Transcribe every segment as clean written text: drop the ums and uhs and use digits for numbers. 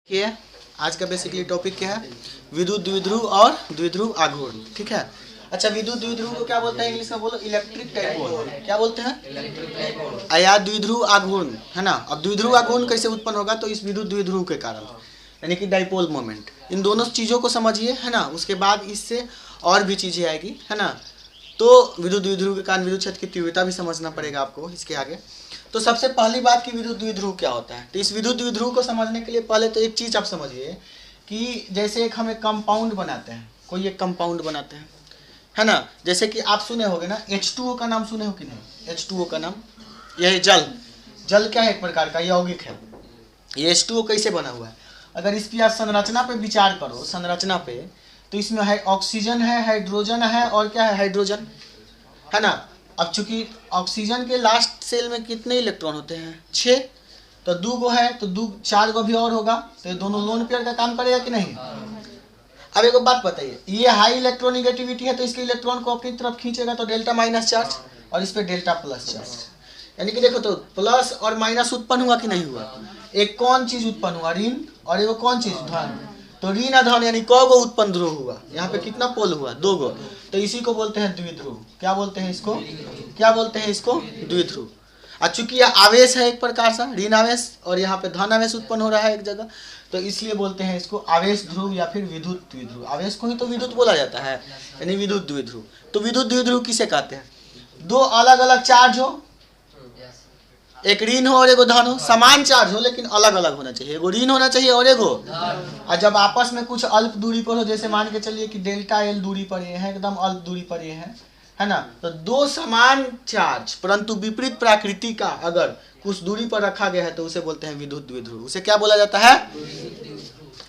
क्या है आज का बेसिकली टॉपिक क्या है? विद्युत द्विध्रुव और द्विध्रुव आघूर्ण। ठीक है। अच्छा, विद्युत द्विध्रुव को क्या बोलते हैं इंग्लिश में? बोलो इलेक्ट्रिक डाइपोल। क्या बोलते हैं? या द्विध्रुव आघूर्ण, है ना। अब द्विध्रुव आघूर्ण कैसे उत्पन्न होगा? तो इस विद्युत द्विध्रुव के कारण, यानी कि डाइपोल मोमेंट। इन दोनों चीज़ों को समझिए, है ना। उसके बाद इससे और भी चीज़ें आएगी, है ना। तो विद्युत द्विध्रुव के कारण विद्युत क्षेत्र की तीव्रता भी समझना पड़ेगा आपको इसके आगे। तो सबसे पहली बात कि विद्युत द्विध्रुव क्या होता है। तो इस विद्युत द्विध्रुव को समझने के लिए पहले तो एक चीज़ आप समझिए कि जैसे एक हम एक कंपाउंड बनाते हैं, कोई एक कंपाउंड बनाते हैं, है ना। जैसे कि आप सुने होंगे ना, H2O का नाम सुने हो कि नहीं? H2O का नाम, यह जल क्या है? एक प्रकार का यौगिक है। ये H2O कैसे बना हुआ है? अगर इसकी आप संरचना पे विचार करो, संरचना पे, तो इसमें है ऑक्सीजन है, हाइड्रोजन है, और क्या है? हाइड्रोजन, है ना। अब चूंकि ऑक्सीजन के लास्ट सेल में कितने इलेक्ट्रॉन होते हैं? 6। तो 2 गो है तो 4 गो भी और होगा, तो ये दोनों लोन पेयर का काम करेगा कि नहीं? अब एक बात बताइए, ये हाई इलेक्ट्रोनिगेटिविटी है तो इसके इलेक्ट्रॉन को अपनी तरफ खींचेगा तो डेल्टा माइनस चार्ज, और इस पर डेल्टा प्लस चार्ज। यानी कि देखो तो प्लस और माइनस उत्पन्न हुआ कि नहीं हुआ? एक कौन चीज उत्पन्न हुआ? ऋण, और एक कौन चीज? धन। तो ऋण धन यानी क गो उत्पन्न ध्रुव हुआ? यहाँ पे कितना पोल हुआ? 2 गो। तो इसी को बोलते हैं द्विध्रुव। क्या बोलते हैं इसको? क्या बोलते हैं इसको? द्विध्रुव। और चूंकि यह आवेश है एक प्रकार सा, ऋण आवेश, और यहाँ पे धन आवेश उत्पन्न हो रहा है एक जगह, तो इसलिए बोलते हैं इसको आवेश ध्रुव या फिर विद्युत द्विध्रुव। आवेश को ही तो विद्युत बोला जाता है, यानी विद्युत द्विध्रुव। तो विद्युत द्विध्रुव किसे कहते हैं? दो अलग अलग चार्ज हो, एक ऋण हो और एगो धन हो, समान चार्ज हो लेकिन अलग अलग होना चाहिए। एगो ऋण होना चाहिए और एगो, और जब आपस में कुछ अल्प दूरी पर हो, जैसे मान के चलिए कि डेल्टा एल दूरी पर ये है, एकदम अल्प दूरी पर ये है ना। तो दो समान चार्ज परंतु विपरीत प्रकृति का अगर कुछ दूरी पर रखा गया है तो उसे बोलते हैं विद्युत द्विध्रुव। उसे क्या बोला जाता है?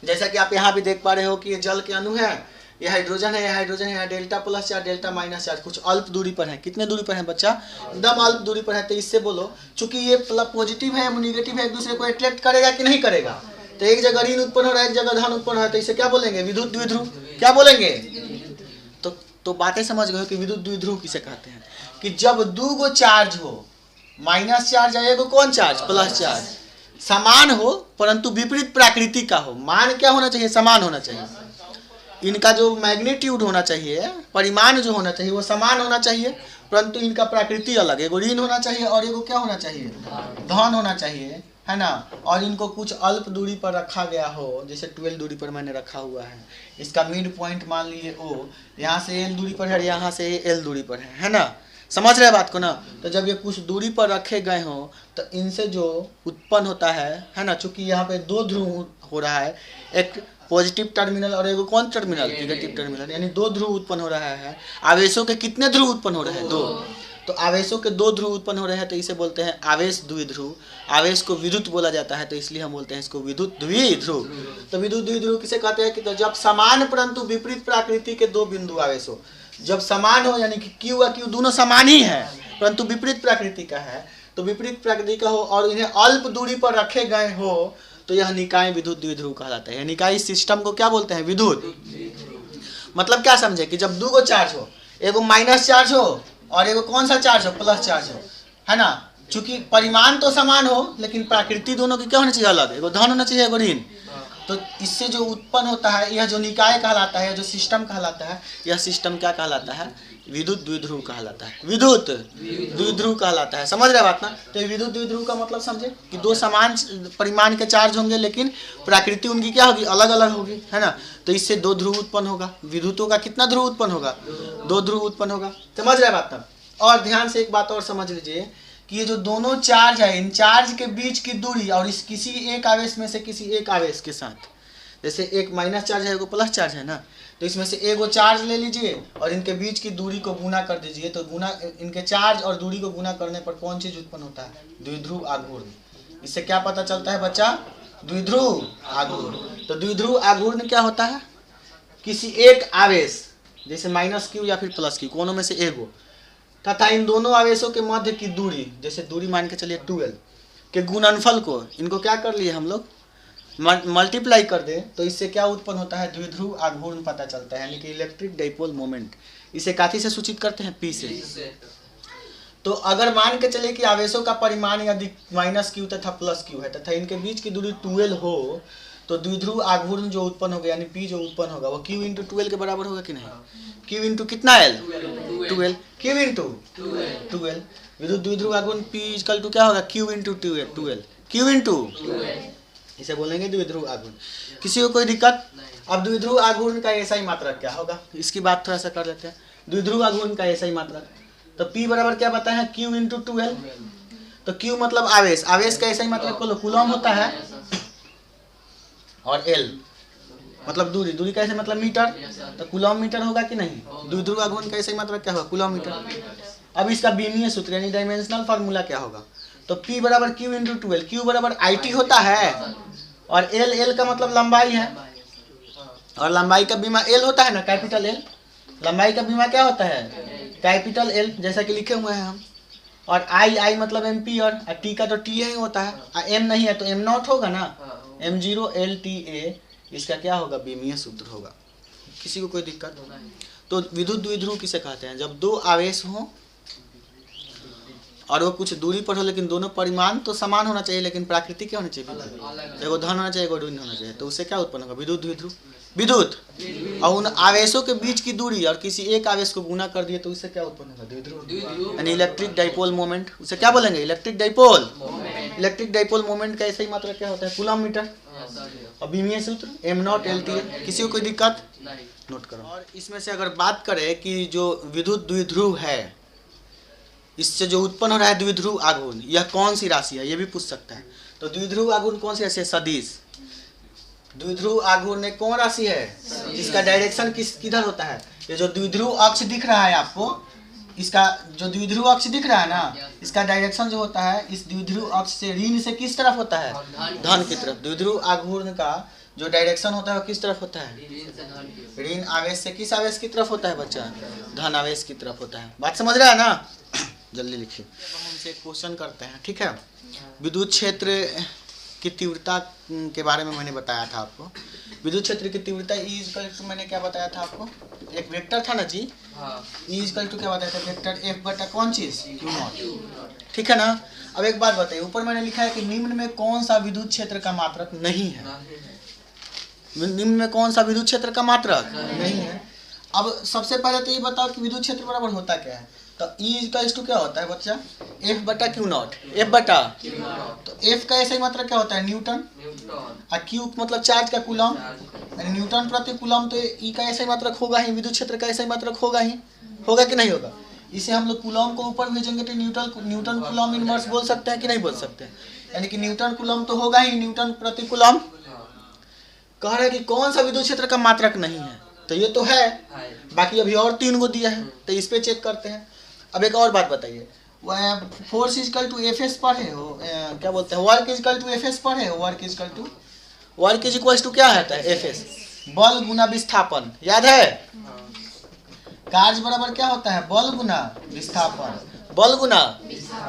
जैसा कि आप यहाँ भी देख पा रहे हो कि ये जल के अणु है, ये हाइड्रोजन है, ये हाइड्रोजन है, delta plus charge, delta minus charge, कुछ अल्प दूरी पर है। कितने दूरी पर है बच्चा? एकदम अल्प दूरी पर है। तो इससे बोलो, चूंकि ये पॉजिटिव है या निगेटिव है, एक दूसरे को अट्रैक्ट करेगा कि नहीं करेगा? तो एक जगह ऋण उत्पन्न हो रहा है, एक जगह धन उत्पन्न हो रहा है, तो इसे क्या बोलेंगे? विद्युत द्विध्रुव। क्या बोलेंगे? तो बातें समझ गए कि विद्युत द्विध्रुव किसे कहते हैं? कि जब 2 गो चार्ज हो, माइनस चार्ज है, एगो कौन चार्ज? प्लस चार्ज, समान हो परंतु विपरीत प्रकृति का हो। मान क्या होना चाहिए? समान होना चाहिए। इनका जो मैग्नीट्यूड होना चाहिए, परिमाण जो होना चाहिए, वो समान होना चाहिए, परंतु इनका प्रकृति अलग। एगो ऋण होना चाहिए और एगो क्या होना चाहिए? धन होना चाहिए, है ना। और इनको कुछ अल्प दूरी पर रखा गया हो, जैसे 12 दूरी पर मैंने रखा हुआ है। इसका मिड पॉइंट मान लीजिए O, यहाँ से L दूरी पर है, यहाँ से L दूरी पर है ना। समझ रहे बात को ना। तो जब ये कुछ दूरी पर रखे गए हो तो इनसे जो उत्पन्न होता है ना, चूंकि यहाँ पे 2 ध्रुव हो रहा है, एक पॉजिटिव टर्मिनल और एगो कौन टर्मिनल? नेगेटिव टर्मिनल, यानी 2 ध्रुव उत्पन्न हो रहा है। आवेशों के कितने ध्रुव उत्पन्न हो रहे हैं? 2। तो आवेशों के 2 ध्रुव उत्पन्न हो रहे हैं, तो इसे बोलते हैं आवेश द्विध्रुव। आवेश को विद्युत बोला जाता है, तो इसलिए हम बोलते हैं इसको विद्युत द्विध्रुव। तो विद्युत द्विध्रुव किसे कहते हैं? कि तो जब समान परंतु विपरीत प्रकृति के 2 बिंदु आवेश हो, जब समान हो, यानी कि Q और Q दोनों समान ही है परंतु विपरीत प्रकृति का है, तो विपरीत प्रकृति का हो और इन्हें अल्प दूरी पर रखे गए हो, तो यह निकाय विद्युत द्विध्रुव कहलाता है। निकाय सिस्टम को क्या बोलते हैं? विद्युत। मतलब क्या समझे? कि जब 2 गो चार्ज हो, एगो माइनस चार्ज हो और एगो कौन सा चार्ज हो? प्लस चार्ज हो, है ना। चूंकि परिमाण तो समान हो लेकिन प्रकृति दोनों की क्या होनी चाहिए? अलग। एगो धन होना चाहिए, एगो ऋण। तो इससे जो उत्पन्न होता है, यह जो निकाय कहलाता है, जो सिस्टम कहलाता है, यह सिस्टम क्या कहलाता है? विद्युत द्विध्रुव कहलाता है। विद्युत द्विध्रुव कहलाता है। समझ रहे बात ना। तो विद्युत द्विध्रुव का मतलब समझे कि 2 समान परिमाण के चार्ज होंगे लेकिन प्रकृति उनकी क्या होगी? अलग अलग होगी, है ना। तो इससे 2 ध्रुव उत्पन्न होगा। विद्युतों का कितना ध्रुव उत्पन्न होगा? 2 ध्रुव उत्पन्न होगा। समझ रहे बात ना। और ध्यान से एक बात और समझ लीजिए कि ये जो दोनों चार्ज है, इन चार्ज के बीच की दूरी और इस किसी एक आवेश में से किसी एक आवेश के साथ, जैसे एक माइनस चार्ज है, एगो प्लस चार्ज है ना, तो इसमें से एगो चार्ज ले लीजिए और इनके बीच की दूरी को गुना कर दीजिए। तो गुना, इनके चार्ज और दूरी को गुना करने पर कौन चीज उत्पन्न होता है? द्विध्रुव आघूर्ण। इससे क्या पता चलता है बच्चा? द्विध्रुव आघूर्ण। तो द्विध्रुव आघूर्ण क्या होता है? किसी एक आवेश, जैसे माइनस Q या फिर प्लस Q, कोनों में से एगो, तथा इन दोनों आवेशों के मध्य की दूरी, जैसे दूरी मान के चलिए 12 के गुणनफल को, इनको क्या कर लिए हम लोग? मल्टीप्लाई कर दे, तो इससे क्या उत्पन्न होता है? द्विध्रुव आघूर्ण पता चलता है, यानी कि इलेक्ट्रिक डाइपोल मोमेंट। इसे काथी से सूचित करते हैं? P से। तो अगर मान के चले कि आवेशों का परिमाण यदि माइनस Q तथा प्लस Q है तथा इनके बीच की दूरी 12 हो, तो द्विध्रुव आघूर्ण जो उत्पन्न होगा यानी P जो उत्पन्न होगा वो Q इंटू 12 के बराबर होगा कि नहीं? Q इंटू कितना L? 12। Q into 12। विद्युत द्विध्रुव आघूर्ण P इक्वल टू क्या होगा? Q into 12। Q इंटू इसे बोलेंगे द्विध्रुव आघूर्ण। किसी को कोई दिक्कत? अब द्विध्रुव आघूर्ण का ऐसा ही मात्रक क्या होगा, इसकी बात थोड़ा सा कर लेते हैं। द्विध्रुव आघूर्ण का ऐसा ही मात्रक, तो P बराबर क्या बताया है? Q into 12। तो Q मतलब आवेश, आवेश का ऐसा ही मात्रक कूलम होता है, और L मतलब दूरी, दूरी का ऐसा मतलब मीटर, तो कूलम मीटर होगा कि नहीं? द्विध्रुव आघूर्ण का ऐसा ही मात्रक क्या होगा? Coulomb metre. अब इसका बीमीय सूत्र यानी डायमेंशनल फार्मूला क्या होगा? तो P बराबर Q इंटू 12। Q बराबर IT होता है, और L का मतलब लंबाई है, और लंबाई का बीमा L होता है ना, कैपिटल L। लंबाई का बीमा क्या होता है? कैपिटल L, जैसा कि लिखे हुए हैं हम। और I मतलब एम्पियर, और T का तो T ही होता है, M नहीं है तो M नॉट होगा ना, M0 LTA इसका क्या होगा? बीमीय सूत्र होगा। किसी को कोई दिक्कत? तो विद्युत द्विध्रुव किसे कहते हैं? जब दो आवेश हो और वो कुछ दूरी पर हो, लेकिन दोनों परिमाण तो समान होना चाहिए, लेकिन प्राकृतिक क्या होना चाहिए? एगो धन होना चाहिए, एगो ऋण होना चाहिए, तो उससे क्या उत्पन्न होगा? विद्युत द्विध्रुव। विद्युत और उन आवेशों के बीच की दूरी और किसी एक आवेश को गुना कर दिए तो उससे क्या उत्पन्न होगा? द्विध्रुव यानी इलेक्ट्रिक डाइपोल मोमेंट। उसे क्या बोलेंगे? Electric dipole. Electric dipole moment का ऐसा ही मात्रक क्या होता है? Coulomb metre. और बीमीय सूत्र M नॉट LTA। किसी को कोई दिक्कत? नोट करो। और इसमें से अगर बात करें कि जो विद्युत द्विध्रुव है, इससे जो उत्पन्न हो रहा है द्विध्रुव आघूर्ण, यह कौन सी राशि है, यह भी पूछ सकता है। तो द्विध्रुव आघूर्ण कौन सी राशि है? सदिश। द्विध्रुव आघूर्ण एक कौन राशि है जिसका डायरेक्शन किधर होता है? ये जो द्विध्रुव अक्ष दिख रहा है आपको, इसका जो द्विध्रुव अक्ष दिख रहा है ना, इसका डायरेक्शन जो होता है इस द्विध्रुव अक्ष से ऋण से किस तरफ होता है? धन की तरफ। द्विध्रुव आघूर्ण का जो डायरेक्शन होता है वो किस तरफ होता है? ऋण आवेश से किस आवेश की तरफ होता है बच्चा? धन आवेश की तरफ होता है। बात समझ रहा है ना? जल्दी लिखिए। हमसे एक क्वेश्चन करते हैं, ठीक है। विद्युत क्षेत्र की तीव्रता के बारे में मैंने बताया था आपको। विद्युत क्षेत्र की तीव्रता E इक्वल टू, मैंने क्या बताया था आपको? एक वेक्टर था ना जी। E इक्वल टू क्या बताया था? वेक्टर F बटा कौन चीज? Q not. ठीक है ना? अब एक बात बताइए, ऊपर मैंने लिखा है कि निम्न में कौन सा विद्युत क्षेत्र का मात्रक नहीं है? निम्न में कौन सा विद्युत क्षेत्र का मात्रक नहीं है? अब सबसे पहले तो ये बताओ कि विद्युत क्षेत्र बराबर होता क्या है? तो E का इस टू क्या होता है बच्चा? F बटा Q नॉट। F बटा, तो F का ऐसा ही मात्रक क्या होता है? न्यूटन। और Q मतलब चार्ज का कूलम, यानी न्यूटन प्रति कूलम। तो E का ऐसा ही मात्रक होगा ही, विद्युत क्षेत्र का ऐसा ही मात्रक होगा ही, होगा कि नहीं होगा? इसे हम लोग कूलम को ऊपर भेजेंगे तो न्यूटन कूलम इनवर्स बोल सकते हैं कि नहीं बोल सकते? यानी कि न्यूटन कूलम तो होगा ही, न्यूटन प्रति कूलम। कह रहे हैं कि कौन सा विद्युत क्षेत्र का मात्रक नहीं है? तो ये तो है, बाकी अभी और 3 को दिया है, तो इस पे चेक करते हैं। अब एक और बात बताइए, force equal to F S पर है, क्या बोलते हैं? Work equal to F S पर है। वर्क इज इक्वल टू क्या होता है? एफ एस, बल गुना विस्थापन। याद है? कार्य बराबर क्या होता है? बल गुना विस्थापन। बल गुना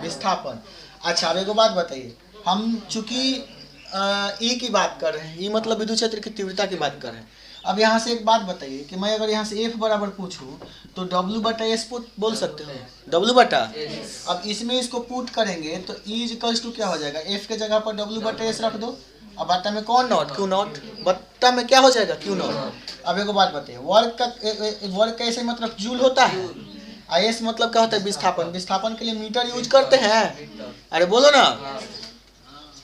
विस्थापन। अच्छा, अब एक बात बताइए, हम चूंकि ई की बात कर रहे हैं, ई मतलब विद्युत क्षेत्र की तीव्रता की बात कर रहे हैं। अब यहाँ से एक बात बताइए कि मैं अगर यहाँ से F बराबर पूछूं तो W बटा S बोल सकते हो? W बटा। अब इसमें इसको पुट करेंगे तो E इक्वल्स टू क्या हो जाएगा? F के जगह पर W बटा S रख दो, अब बट्टा में कौन नॉट? Q not. बट्टा में क्या हो जाएगा? Q not. अब एक बात बताइए, वर्क का ऐसे मतलब जूल होता है, IS मतलब क्या होता है? विस्थापन। विस्थापन के लिए मीटर यूज करते हैं। अरे बोलो ना,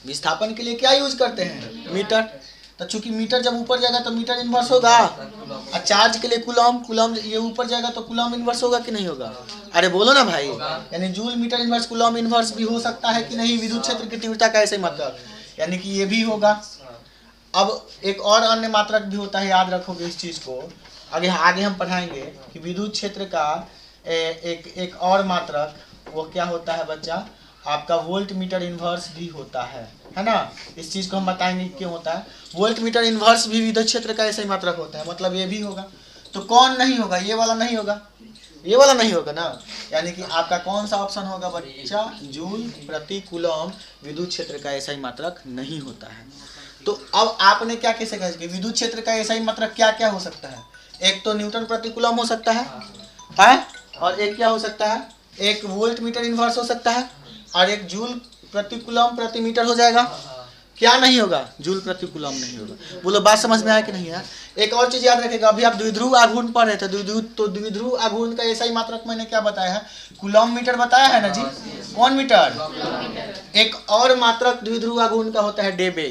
विस्थापन के लिए क्या यूज करते हैं? मीटर। तो चूंकि मीटर जब ऊपर जाएगा तो मीटर इन्वर्स होगा, और चार्ज के लिए कूलम ये ऊपर जाएगा तो कूलम इन्वर्स होगा कि नहीं होगा? अरे बोलो ना भाई, यानी joule metre inverse coulomb inverse भी हो सकता है कि नहीं? विद्युत क्षेत्र की तीव्रता का ऐसे मतलब, यानी कि ये भी होगा। अब एक और अन्य मात्रक भी होता है, याद रखोगे इस चीज को, आगे हम पढ़ाएंगे कि विद्युत क्षेत्र का एक और मात्रक वो क्या होता है बच्चा? आपका वोल्ट मीटर इन्वर्स भी होता है ना? इस चीज को हम बताएंगे क्यों होता है। वोल्ट मीटर इन्वर्स भी विद्युत क्षेत्र का ऐसा ही मात्रक होता है, मतलब ये भी होगा। तो कौन नहीं होगा? ये वाला नहीं होगा, ये वाला नहीं होगा ना। यानी कि आपका कौन सा ऑप्शन होगा बच्चा? जूल प्रति कूलम विद्युत क्षेत्र का ऐसा ही मात्रक नहीं होता है। तो अब आपने क्या कैसे कहा कि विद्युत क्षेत्र का ऐसा ही मात्रक क्या क्या हो सकता है? एक तो न्यूटन प्रति कूलम हो सकता है, और एक क्या हो सकता है? एक वोल्ट मीटर इन्वर्स हो सकता है, और एक जूल प्रति कूलम प्रति मीटर हो जाएगा। क्या नहीं होगा, जूल प्रति कूलम नहीं होगा। बोलो बात समझ में आया कि नहीं यार। एक और चीज याद रखेगा, अभी आप द्विध्रुव आघूर्ण पढ़ रहे थे, द्विध्रुव आघूर्ण का ऐसा ही मात्रक मैंने क्या बताया है, कूलम मीटर बताया है ना जी। कौन मीटर? एक और मात्रक द्विध्रुव आघूर्ण का होता है डेबे।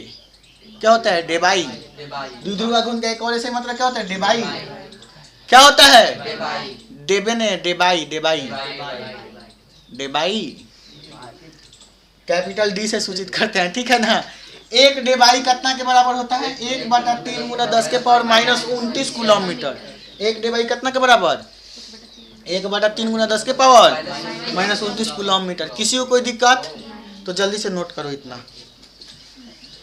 क्या होता है? डेबाई। द्विध्रुव आघूर्ण का एक और ऐसा मात्रक क्या होता है? डेबाई। क्या होता है? डेबे ने डेबाई, डेबाई डेबाई कैपिटल डी से सूचित करते हैं, ठीक है ना। एक डेबाई कितना के बराबर होता है? 1/3 × 10 के पावर -29 कूलम मीटर। एक डेबाई कितना के बराबर? 1/3 × 10 के पावर -29 कूलम मीटर। किसी को कोई दिक्कत तो जल्दी से नोट करो इतना।